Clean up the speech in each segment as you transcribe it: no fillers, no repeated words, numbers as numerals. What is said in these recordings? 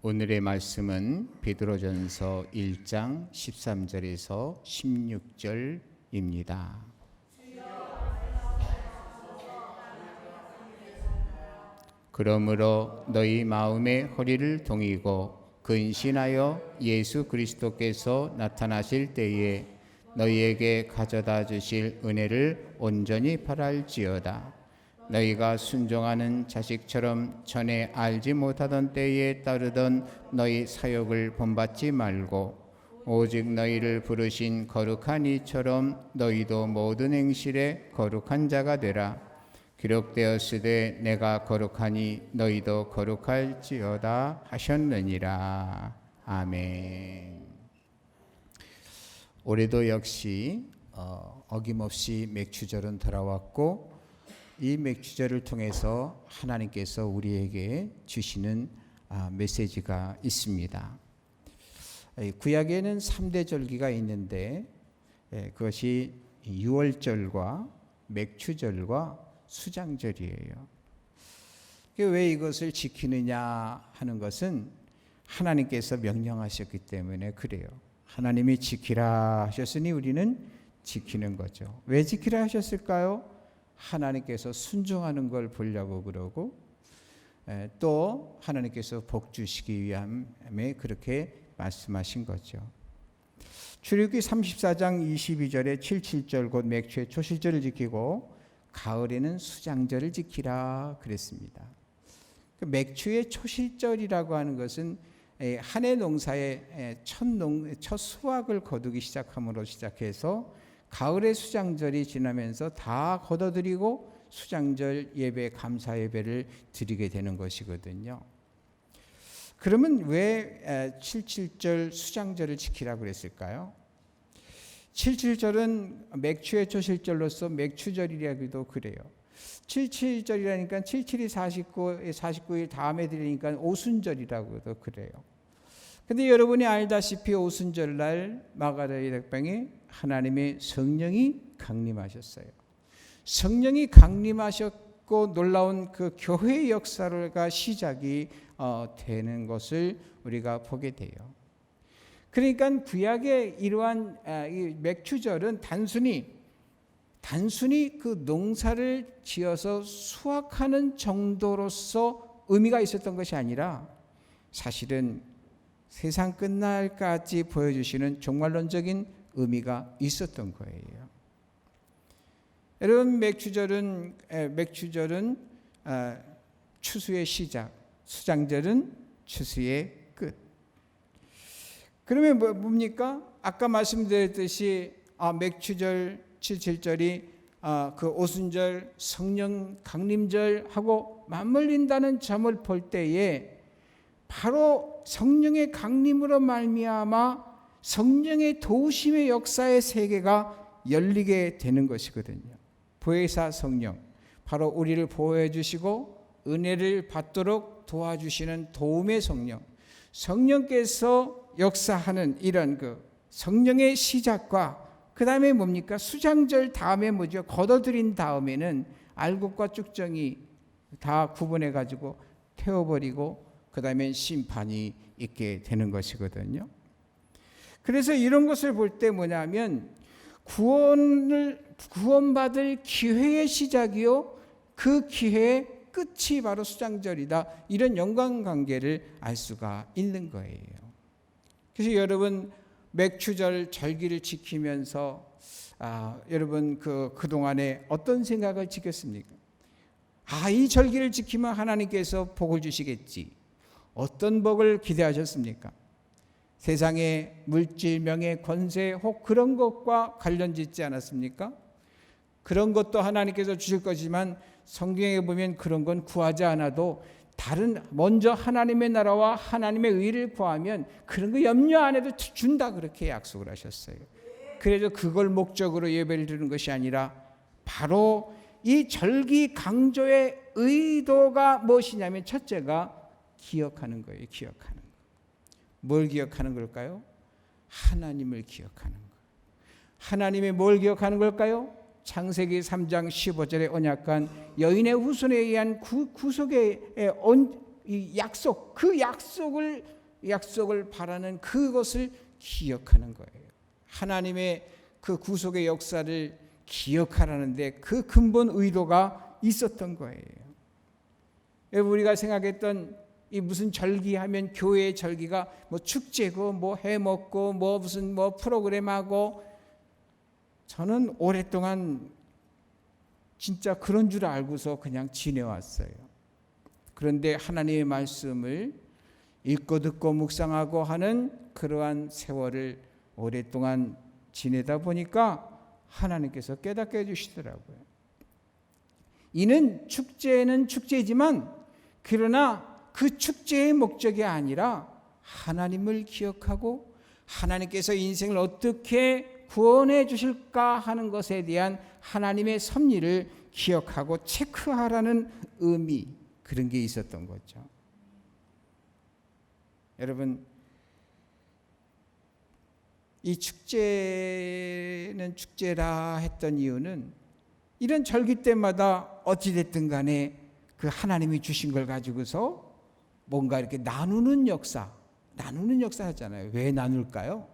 오늘의 말씀은 베드로전서 1장 13절에서 16절입니다. 그러므로 너희 마음의 허리를 동이고 근신하여 예수 그리스도께서 나타나실 때에 너희에게 가져다 주실 은혜를 온전히 바랄지어다. 너희가 순종하는 자식처럼 전에 알지 못하던 때에 따르던 너희 사욕을 본받지 말고 오직 너희를 부르신 거룩한 이처럼 너희도 모든 행실에 거룩한 자가 되라. 기록되었으되 내가 거룩하니 너희도 거룩할지어다 하셨느니라. 아멘. 올해도 역시 어김없이 맥추절은 돌아왔고 이 맥추절을 통해서 하나님께서 우리에게 주시는 메시지가 있습니다. 구약에는 3대 절기가 있는데 그것이 유월절과 맥추절과 수장절이에요. 왜 이것을 지키느냐 하는 것은 하나님께서 명령하셨기 때문에 그래요. 하나님이 지키라 하셨으니 우리는 지키는 거죠. 왜 지키라 하셨을까요? 하나님께서 순종하는 걸 보려고 그러고 또 하나님께서 복 주시기 위함에 그렇게 말씀하신 거죠. 출애굽기 34장 22절에 77절 곧 맥추의 초실절을 지키고 가을에는 수장절을 지키라 그랬습니다. 맥추의 초실절이라고 하는 것은 한 해 농사의 첫 수확을 거두기 시작함으로 시작해서 가을의 수장절이 지나면서 다 거둬들이고 수장절 예배, 감사 예배를 드리게 되는 것이거든요. 그러면 왜 77절 수장절을 지키라고 그랬을까요? 77절은 맥추의 초실절로서 맥추절이라기도 그래요. 77절이라니까 77이 49일 다음에 드리니까 오순절이라고도 그래요. 근데 여러분이 알다시피 오순절날 마가다의 백방에 하나님의 성령이 강림하셨어요. 성령이 강림하셨고 놀라운 그 교회의 역사가 시작이 되는 것을 우리가 보게 돼요. 그러니까 구약의 이러한 이 맥추절은 단순히 그 농사를 지어서 수확하는 정도로서 의미가 있었던 것이 아니라 사실은 세상 끝날까지 보여주시는 종말론적인 의미가 있었던 거예요. 여러분 맥추절은 추수의 시작, 수장절은 추수의 끝. 그러면 뭡니까? 아까 말씀드렸듯이 맥추절 77절이 그 오순절 성령 강림절하고 맞물린다는 점을 볼 때에 바로 성령의 강림으로 말미암아 성령의 도우심의 역사의 세계가 열리게 되는 것이거든요. 보혜사 성령, 바로 우리를 보호해 주시고 은혜를 받도록 도와주시는 도움의 성령, 성령께서 역사하는 이런 그 성령의 시작과 그 다음에 뭡니까? 수장절 다음에 뭐죠? 걷어들인 다음에는 알곡과 쭉정이 다 구분해 가지고 태워버리고 그 다음에 심판이 있게 되는 것이거든요. 그래서 이런 것을 볼 때 뭐냐면 구원받을 기회의 시작이요 그 기회의 끝이 바로 수장절이다. 이런 연관관계를 알 수가 있는 거예요. 그래서 여러분 맥추절 절기를 지키면서 여러분 그동안에 어떤 생각을 지켰습니까? 이 절기를 지키면 하나님께서 복을 주시겠지. 어떤 복을 기대하셨습니까? 세상의 물질, 명예, 권세 혹 그런 것과 관련 짓지 않았습니까? 그런 것도 하나님께서 주실 거지만 성경에 보면 그런 건 구하지 않아도 먼저 하나님의 나라와 하나님의 의를 구하면 그런 거 염려 안 해도 준다 그렇게 약속을 하셨어요. 그래서 그걸 목적으로 예배를 드리는 것이 아니라 바로 이 절기 강조의 의도가 무엇이냐면 첫째가 기억하는 거예요. 기억하는 거. 뭘 기억하는 걸까요? 하나님을 기억하는 거. 하나님이 뭘 기억하는 걸까요? 창세기 3장 15절에 언약한 여인의 후손에 의한 구속의 이 약속, 그 약속을 바라는 그것을 기억하는 거예요. 하나님의 그 구속의 역사를 기억하라는데 그 근본 의도가 있었던 거예요. 여러분, 우리가 생각했던 이 무슨 절기하면 교회의 절기가 뭐 축제고 뭐 해먹고 뭐 무슨 뭐 프로그램하고, 저는 오랫동안 진짜 그런 줄 알고서 그냥 지내왔어요. 그런데 하나님의 말씀을 읽고 듣고 묵상하고 하는 그러한 세월을 오랫동안 지내다 보니까 하나님께서 깨닫게 해주시더라고요. 이는 축제는 축제지만 그러나 그 축제의 목적이 아니라 하나님을 기억하고 하나님께서 인생을 어떻게 구원해 주실까 하는 것에 대한 하나님의 섭리를 기억하고 체크하라는 의미, 그런 게 있었던 거죠. 여러분, 이 축제는 축제라 했던 이유는 이런 절기 때마다 어찌됐든 간에 그 하나님이 주신 걸 가지고서 뭔가 이렇게 나누는 역사 하잖아요. 왜 나눌까요?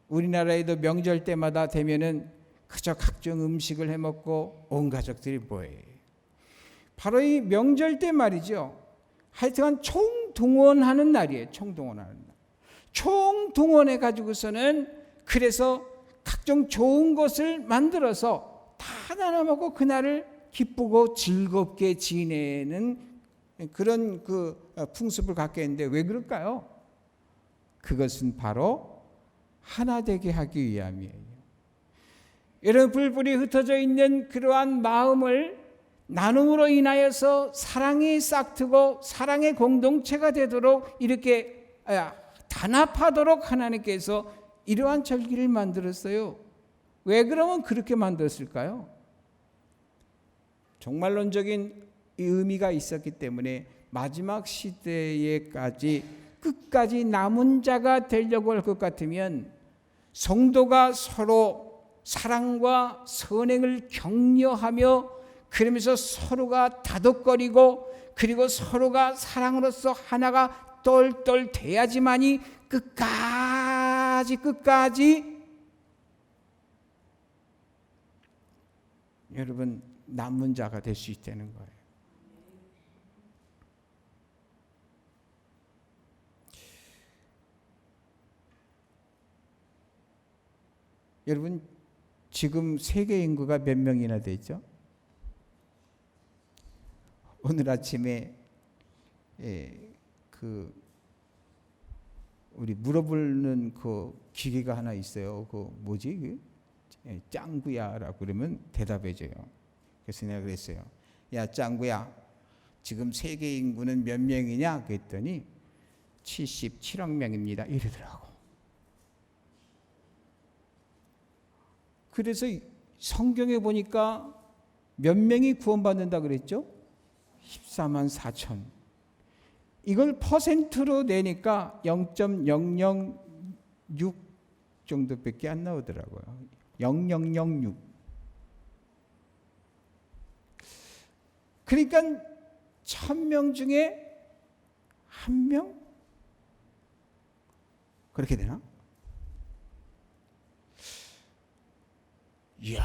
우리나라에도 명절 때마다 되면은 그저 각종 음식을 해먹고 온 가족들이 뭐예요? 바로 이 명절 때 말이죠. 하여튼 총동원하는 날이에요. 총동원하는 날. 총동원해 가지고서는 그래서 각종 좋은 것을 만들어서 다 나눠 먹고 그날을 기쁘고 즐겁게 지내는 그런 그 풍습을 갖게 했는데 왜 그럴까요? 그것은 바로 하나 되게 하기 위함이에요. 여러분, 뿔뿔이 흩어져 있는 그러한 마음을 나눔으로 인하여서 사랑이 싹트고 사랑의 공동체가 되도록 이렇게 단합하도록 하나님께서 이러한 절기를 만들었어요. 왜 그러면 그렇게 만들었을까요? 종말론적인 의미가 있었기 때문에 마지막 시대에까지 끝까지 남은 자가 되려고 할 것 같으면 성도가 서로 사랑과 선행을 격려하며 그러면서 서로가 다독거리고 그리고 서로가 사랑으로서 하나가 똘똘 돼야지만이 끝까지 여러분 남은 자가 될 수 있다는 거예요. 여러분, 지금 세계 인구가 몇 명이나 되죠? 오늘 아침에 우리 물어보는 그 기계가 하나 있어요. 그 뭐지? 짱구야라고 그러면 대답해줘요. 그래서 내가 그랬어요. 야, 짱구야, 지금 세계 인구는 몇 명이냐? 그랬더니 77억 명입니다. 이러더라고. 그래서 성경에 보니까 몇 명이 구원받는다 그랬죠? 14만 4천. 이걸 퍼센트로 내니까 0.006 정도밖에 안 나오더라고요. 0.006. 그러니까 1000명 중에 1명? 그렇게 되나? 이야,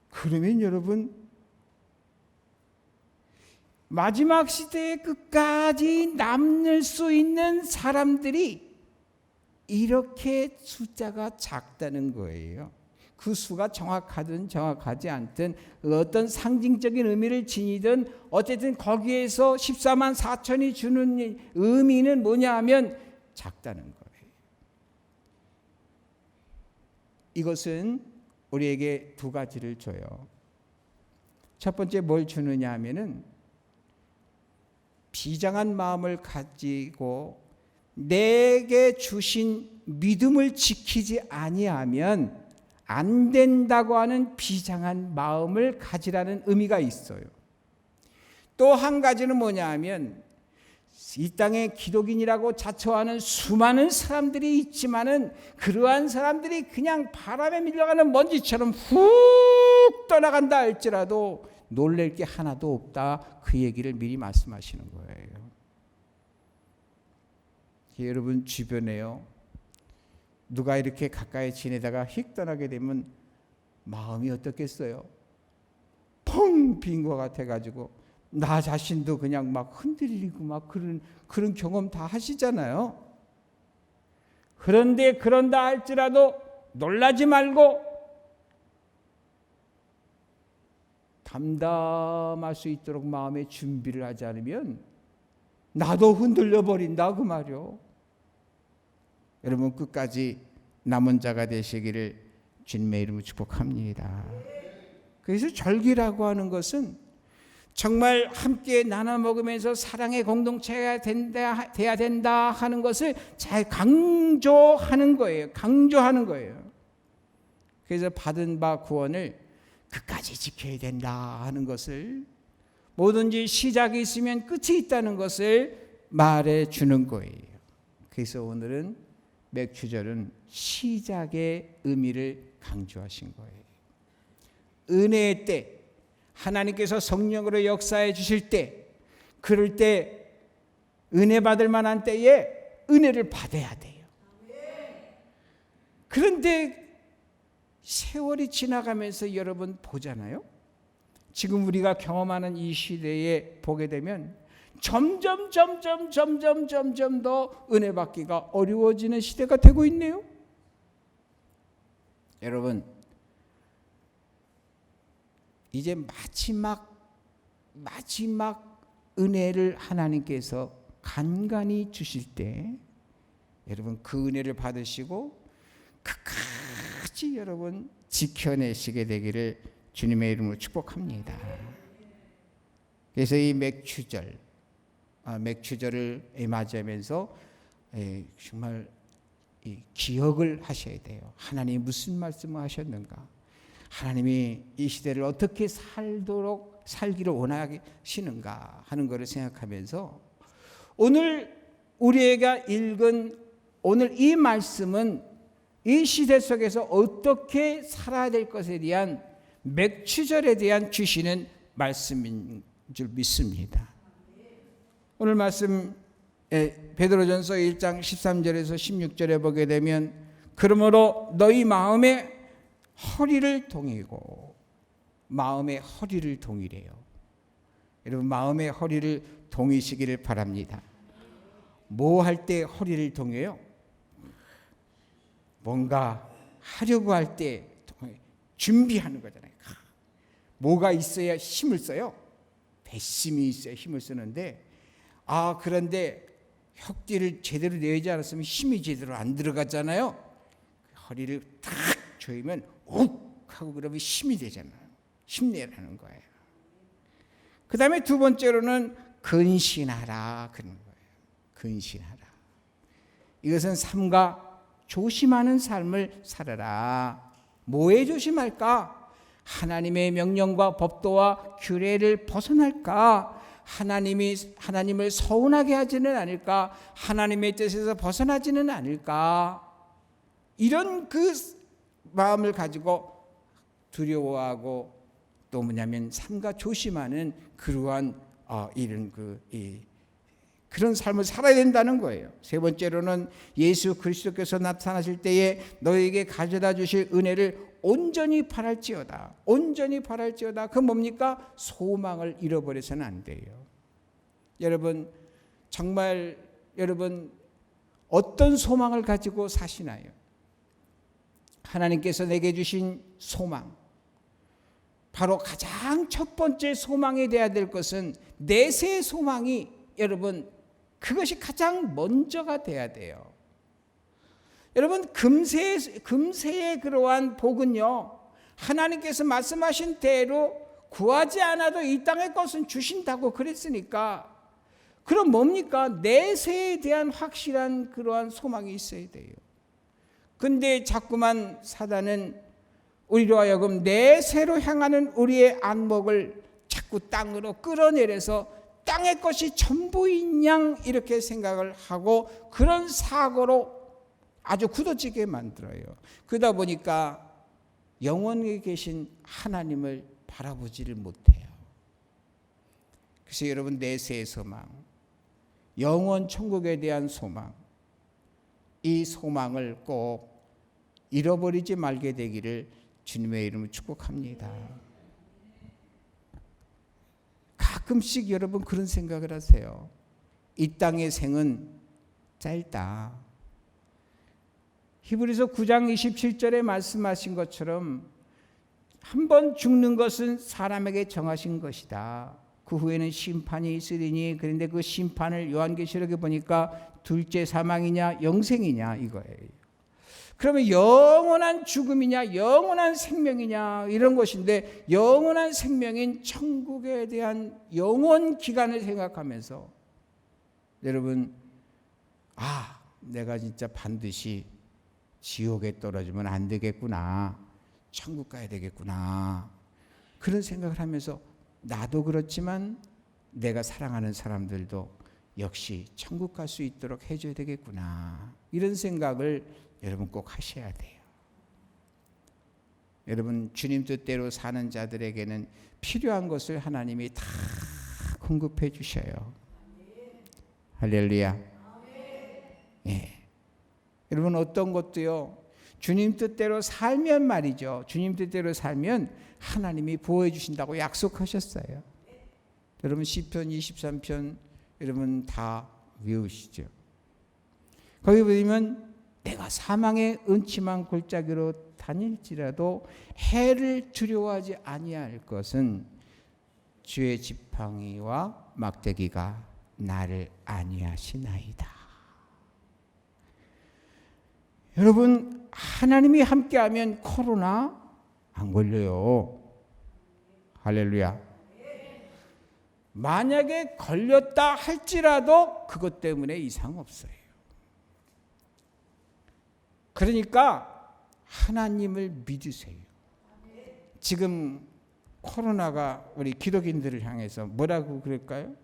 그러면 여러분 마지막 시대의 끝까지 남을 수 있는 사람들이 이렇게 숫자가 작다는 거예요. 그 수가 정확하든 정확하지 않든 어떤 상징적인 의미를 지니든 어쨌든 거기에서 14만 4천이 주는 의미는 뭐냐 하면 작다는 거예요. 이것은 우리에게 두 가지를 줘요. 첫 번째 뭘 주느냐 하면은 비장한 마음을 가지고 내게 주신 믿음을 지키지 아니하면 안 된다고 하는 비장한 마음을 가지라는 의미가 있어요. 또 한 가지는 뭐냐 하면 이 땅에 기독인이라고 자처하는 수많은 사람들이 있지만은 그러한 사람들이 그냥 바람에 밀려가는 먼지처럼 훅 떠나간다 할지라도 놀랄 게 하나도 없다. 그 얘기를 미리 말씀하시는 거예요. 여러분 주변에요, 누가 이렇게 가까이 지내다가 휙 떠나게 되면 마음이 어떻겠어요? 펑 빈 것 같아가지고 나 자신도 그냥 막 흔들리고 막 그런 경험 다 하시잖아요. 그런데 그런다 할지라도 놀라지 말고 담담할 수 있도록 마음의 준비를 하지 않으면 나도 흔들려 버린다 그 말이요. 여러분 끝까지 남은 자가 되시기를 주님의 이름으로 축복합니다. 그래서 절기라고 하는 것은 정말 함께 나눠 먹으면서 사랑의 공동체가 돼야 된다 하는 것을 잘 강조하는 거예요. 강조하는 거예요. 그래서 받은 바 구원을 끝까지 지켜야 된다 하는 것을, 뭐든지 시작이 있으면 끝이 있다는 것을 말해 주는 거예요. 그래서 오늘은 맥주절은 시작의 의미를 강조하신 거예요. 은혜의 때, 하나님께서 성령으로 역사해 주실 때, 그럴 때 은혜 받을 만한 때에 은혜를 받아야 돼요. 그런데 세월이 지나가면서 여러분 보잖아요. 지금 우리가 경험하는 이 시대에 보게 되면 점점 더 은혜 받기가 어려워지는 시대가 되고 있네요. 여러분 이제 마지막 은혜를 하나님께서 간간히 주실 때 여러분 그 은혜를 받으시고 끝까지 여러분 지켜내시게 되기를 주님의 이름으로 축복합니다. 그래서 이 맥주절을 맞이하면서 정말 기억을 하셔야 돼요. 하나님이 무슨 말씀을 하셨는가? 하나님이 이 시대를 어떻게 살기를 원하시는가 하는 것을 생각하면서 오늘 우리가 읽은 오늘 이 말씀은 이 시대 속에서 어떻게 살아야 될 것에 대한 맥주절에 대한 주시는 말씀인 줄 믿습니다. 오늘 말씀 베드로전서 1장 13절에서 16절에 보게 되면 그러므로 너희 마음의 허리를 동이고, 마음의 허리를 동이래요. 여러분 마음의 허리를 동이시기를 바랍니다. 뭐 할 때 허리를 동여요? 뭔가 하려고 할 때 준비하는 거잖아요. 뭐가 있어야 힘을 써요? 배심이 있어야 힘을 쓰는데, 그런데 혁띠를 제대로 내지 않았으면 힘이 제대로 안 들어가잖아요. 허리를 탁 조이면 욱 하고 그러면 힘이 되잖아요. 힘내라는 거예요. 그 다음에 두 번째로는 근신하라 그런 거예요. 근신하라. 이것은 삼가 조심하는 삶을 살아라. 뭐에 조심할까? 하나님의 명령과 법도와 규례를 벗어날까? 하나님을 서운하게 하지는 않을까? 하나님의 뜻에서 벗어나지는 않을까? 이런 그 마음을 가지고 두려워하고 또 뭐냐면 삼가 조심하는 그러한 그런 삶을 살아야 된다는 거예요. 세 번째로는 예수 그리스도께서 나타나실 때에 너에게 가져다 주실 은혜를 온전히 바랄지어다. 온전히 바랄지어다. 그 뭡니까? 소망을 잃어버려서는 안 돼요. 여러분 정말 여러분 어떤 소망을 가지고 사시나요? 하나님께서 내게 주신 소망, 바로 가장 첫 번째 소망이 되어야 될 것은 내세의 소망이 여러분 그것이 가장 먼저가 돼야 돼요. 여러분 금세의 그러한 복은요, 하나님께서 말씀하신 대로 구하지 않아도 이 땅의 것은 주신다고 그랬으니까, 그럼 뭡니까? 내세에 대한 확실한 그러한 소망이 있어야 돼요. 근데 자꾸만 사단은 우리로 하여금 내세로 향하는 우리의 안목을 자꾸 땅으로 끌어내려서 땅의 것이 전부인 양 이렇게 생각을 하고 그런 사고로 아주 굳어지게 만들어요. 그러다 보니까 영원에 계신 하나님을 바라보지를 못해요. 그래서 여러분 내세의 소망, 영원 천국에 대한 소망, 이 소망을 꼭 잃어버리지 말게 되기를 주님의 이름으로 축복합니다. 가끔씩 여러분 그런 생각을 하세요. 이 땅의 생은 짧다. 히브리서 9장 27절에 말씀하신 것처럼 한 번 죽는 것은 사람에게 정하신 것이다. 그 후에는 심판이 있으리니, 그런데 그 심판을 요한계시록에 보니까 둘째 사망이냐 영생이냐 이거예요. 그러면 영원한 죽음이냐 영원한 생명이냐 이런 것인데, 영원한 생명인 천국에 대한 영원 기간을 생각하면서 여러분, 내가 진짜 반드시 지옥에 떨어지면 안 되겠구나, 천국 가야 되겠구나, 그런 생각을 하면서 나도 그렇지만 내가 사랑하는 사람들도 역시 천국 갈 수 있도록 해줘야 되겠구나, 이런 생각을 여러분 꼭 하셔야 돼요. 여러분, 주님 뜻대로 사는 자들에게는 필요한 것을 하나님이 다 공급해 주셔요. 할렐루야. 예. 여러분, 어떤 것도요, 주님 뜻대로 살면 말이죠, 주님 뜻대로 살면 하나님이 보호해 주신다고 약속하셨어요. 여러분, 시편 23편 여러분 다 외우시죠? 거기 보면 내가 사망의 음침한 골짜기로 다닐지라도 해를 두려워하지 아니할 것은 주의 지팡이와 막대기가 나를 안위하시나이다. 여러분, 하나님이 함께하면 코로나 안 걸려요. 할렐루야. 만약에 걸렸다 할지라도 그것 때문에 이상 없어요. 그러니까 하나님을 믿으세요. 지금 코로나가 우리 기독인들을 향해서 뭐라고 그럴까요?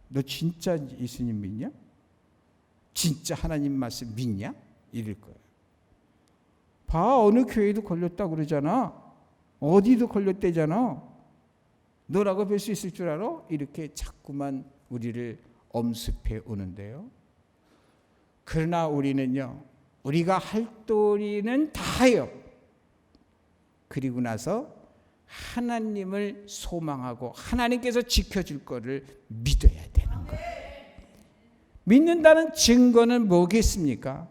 너 진짜 예수님 믿냐? 진짜 하나님 말씀 믿냐? 이럴 거예요. 봐, 어느 교회도 걸렸다고 그러잖아. 어디도 걸렸대잖아. 너라고 뵐 수 있을 줄 알아? 이렇게 자꾸만 우리를 엄습해 오는데요. 그러나 우리는요, 우리가 할 도리는 다 해요. 그리고 나서 하나님을 소망하고 하나님께서 지켜줄 거를 믿어야 되는 거예요. 믿는다는 증거는 뭐겠습니까?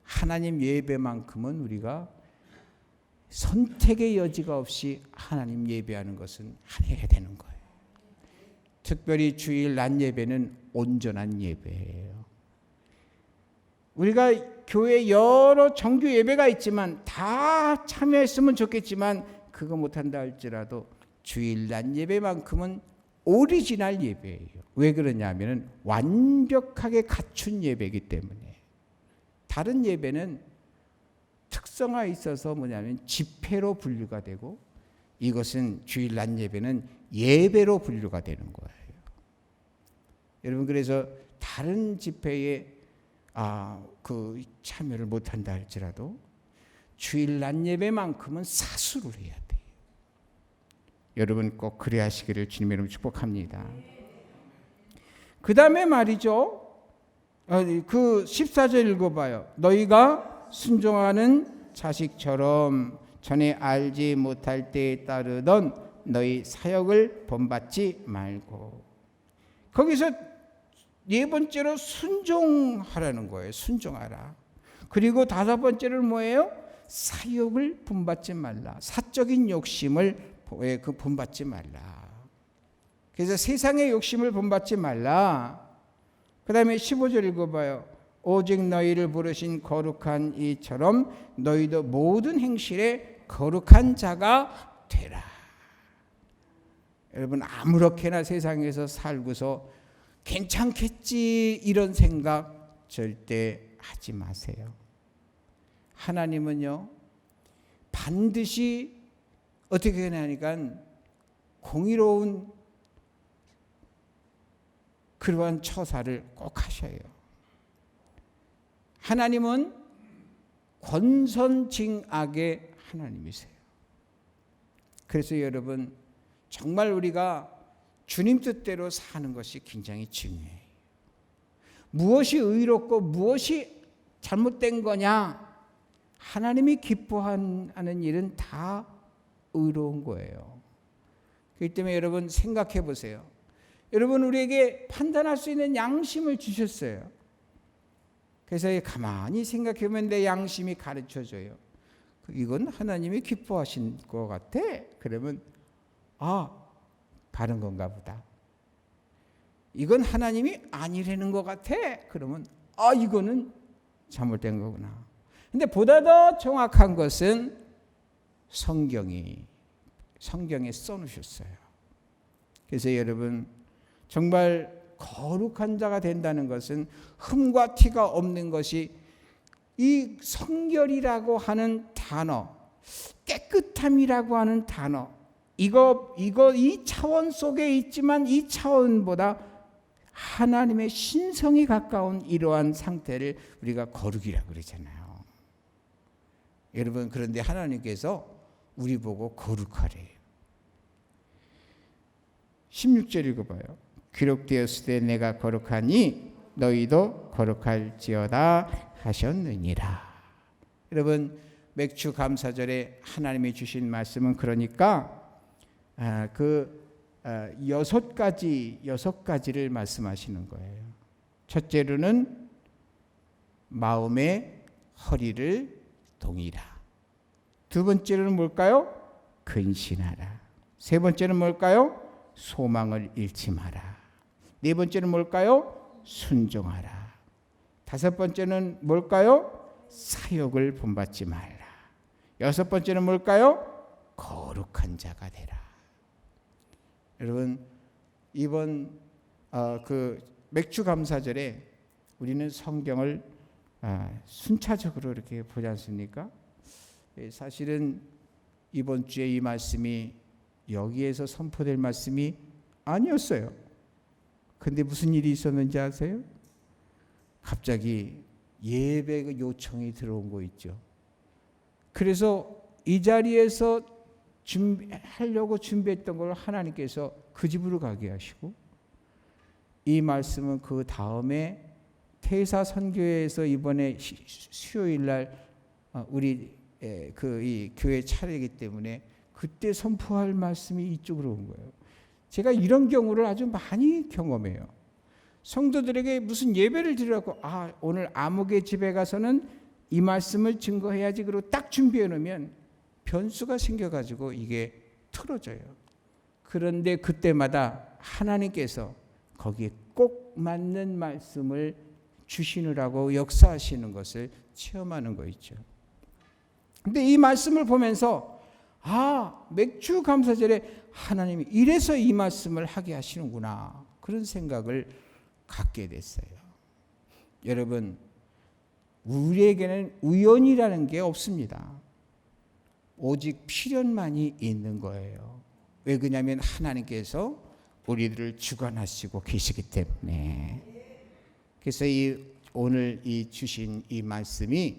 하나님 예배만큼은 우리가 선택의 여지가 없이 하나님 예배하는 것은 해야 되는 거예요. 특별히 주일 낮 예배는 온전한 예배예요. 우리가 교회 여러 정규 예배가 있지만 다 참여했으면 좋겠지만 그거 못한다 할지라도 주일 낮 예배만큼은 오리지널 예배예요. 왜 그러냐면 완벽하게 갖춘 예배이기 때문에. 다른 예배는 특성화 있어서 뭐냐면 집회로 분류가 되고, 이것은 주일 낮 예배는 예배로 분류가 되는 거예요. 여러분, 그래서 다른 집회에 그 참여를 못한다 할지라도 주일 낮 예배만큼은 사수를 해야 돼요. 여러분 꼭 그래야 하시기를 주님의 이름으로 축복합니다. 그 다음에 말이죠, 그 14절 읽어봐요. 너희가 순종하는 자식처럼 전에 알지 못할 때에 따르던 너희 사역을 본받지 말고. 거기서 네 번째로 순종하라는 거예요. 순종하라. 그리고 다섯 번째는 뭐예요? 사욕을 본받지 말라. 사적인 욕심을 본받지 말라. 그래서 세상의 욕심을 본받지 말라. 그 다음에 15절 읽어봐요. 오직 너희를 부르신 거룩한 이처럼 너희도 모든 행실에 거룩한 자가 되라. 여러분, 아무렇게나 세상에서 살고서 괜찮겠지 이런 생각 절대 하지 마세요. 하나님은요, 반드시 어떻게 하냐니까 공의로운 그러한 처사를 꼭 하셔요. 하나님은 권선징악의 하나님이세요. 그래서 여러분, 정말 우리가 주님 뜻대로 사는 것이 굉장히 중요해요. 무엇이 의롭고 무엇이 잘못된 거냐? 하나님이 기뻐하는 일은 다 의로운 거예요. 그렇기 때문에 여러분 생각해 보세요. 여러분 우리에게 판단할 수 있는 양심을 주셨어요. 그래서 가만히 생각해 보면 내 양심이 가르쳐줘요. 이건 하나님이 기뻐하신 것 같아. 그러면 바른 건가 보다. 이건 하나님이 아니라는 것 같아. 그러면 이거는 잘못된 거구나. 근데 보다 더 정확한 것은 성경에 써놓으셨어요. 그래서 여러분 정말 거룩한 자가 된다는 것은 흠과 티가 없는 것이 이 성결이라고 하는 단어, 깨끗함이라고 하는 단어, 이 차원 속에 있지만 이 차원보다 하나님의 신성이 가까운 이러한 상태를 우리가 거룩이라고 그러잖아요. 여러분 그런데 하나님께서 우리 보고 거룩하래요. 16절 읽어봐요. 기록되었을 때 내가 거룩하니 너희도 거룩할지어다 하셨느니라. 여러분 맥주 감사절에 하나님이 주신 말씀은 그러니까 여섯 가지를 말씀하시는 거예요. 첫째로는 마음의 허리를 동이라. 두 번째로는 뭘까요? 근신하라. 세 번째는 뭘까요? 소망을 잃지 마라. 네 번째는 뭘까요? 순종하라. 다섯 번째는 뭘까요? 사욕을 본받지 말라. 여섯 번째는 뭘까요? 거룩한 자가 되라. 여러분 이번 맥주 감사절에 우리는 성경을 순차적으로 이렇게 보지 않습니까? 사실은 이번 주에 이 말씀이 여기에서 선포될 말씀이 아니었어요. 근데 무슨 일이 있었는지 아세요? 갑자기 예배 요청이 들어온 거 있죠. 그래서 이 자리에서 하려고 준비했던 걸 하나님께서 그 집으로 가게 하시고, 이 말씀은 그 다음에 태사 선교회에서 이번에 수요일 날 우리 이 교회 차례이기 때문에 그때 선포할 말씀이 이쪽으로 온 거예요. 제가 이런 경우를 아주 많이 경험해요. 성도들에게 무슨 예배를 드리라고 오늘 아무개 집에 가서는 이 말씀을 증거해야지 그러고 딱 준비해 놓으면 변수가 생겨가지고 이게 틀어져요. 그런데 그때마다 하나님께서 거기에 꼭 맞는 말씀을 주시느라고 역사하시는 것을 체험하는 거 있죠. 근데 이 말씀을 보면서 맥주 감사절에 하나님이 이래서 이 말씀을 하게 하시는구나, 그런 생각을 갖게 됐어요. 여러분 우리에게는 우연이라는 게 없습니다. 오직 필연만이 있는 거예요. 왜 그러냐면 하나님께서 우리들을 주관하시고 계시기 때문에. 그래서 오늘 주신 이 말씀이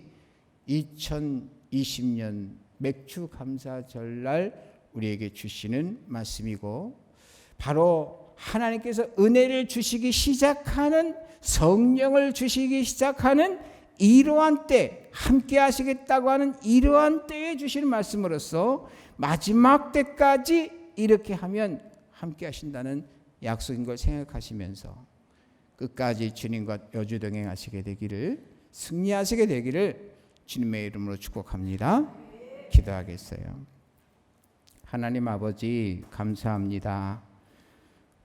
2020년 맥주 감사절날 우리에게 주시는 말씀이고, 바로 하나님께서 은혜를 주시기 시작하는, 성령을 주시기 시작하는 이러한 때, 함께 하시겠다고 하는 이러한 때에 주시는 말씀으로써 마지막 때까지 이렇게 하면 함께 하신다는 약속인 걸 생각하시면서 끝까지 주님과 여주동행하시게 되기를, 승리하시게 되기를 주님의 이름으로 축복합니다. 기도하겠어요. 하나님 아버지 감사합니다.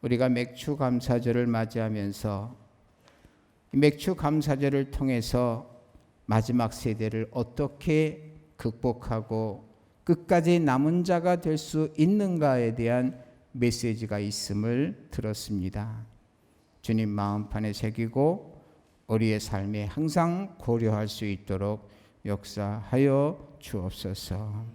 우리가 맥주 감사절을 맞이하면서 맥주 감사절을 통해서 마지막 세대를 어떻게 극복하고 끝까지 남은 자가 될 수 있는가에 대한 메시지가 있음을 들었습니다. 주님 마음판에 새기고 우리의 삶에 항상 고려할 수 있도록 역사하여 주옵소서.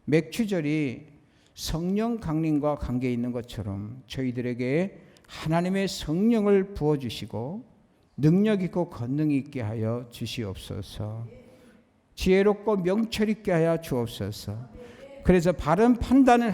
맥주절이 성령 강림과 관계 있는 것처럼 저희들에게 하나님의 성령을 부어주시고 능력 있고 권능 있게 하여 주시옵소서. 지혜롭고 명철 있게 하여 주옵소서. 그래서 바른 판단을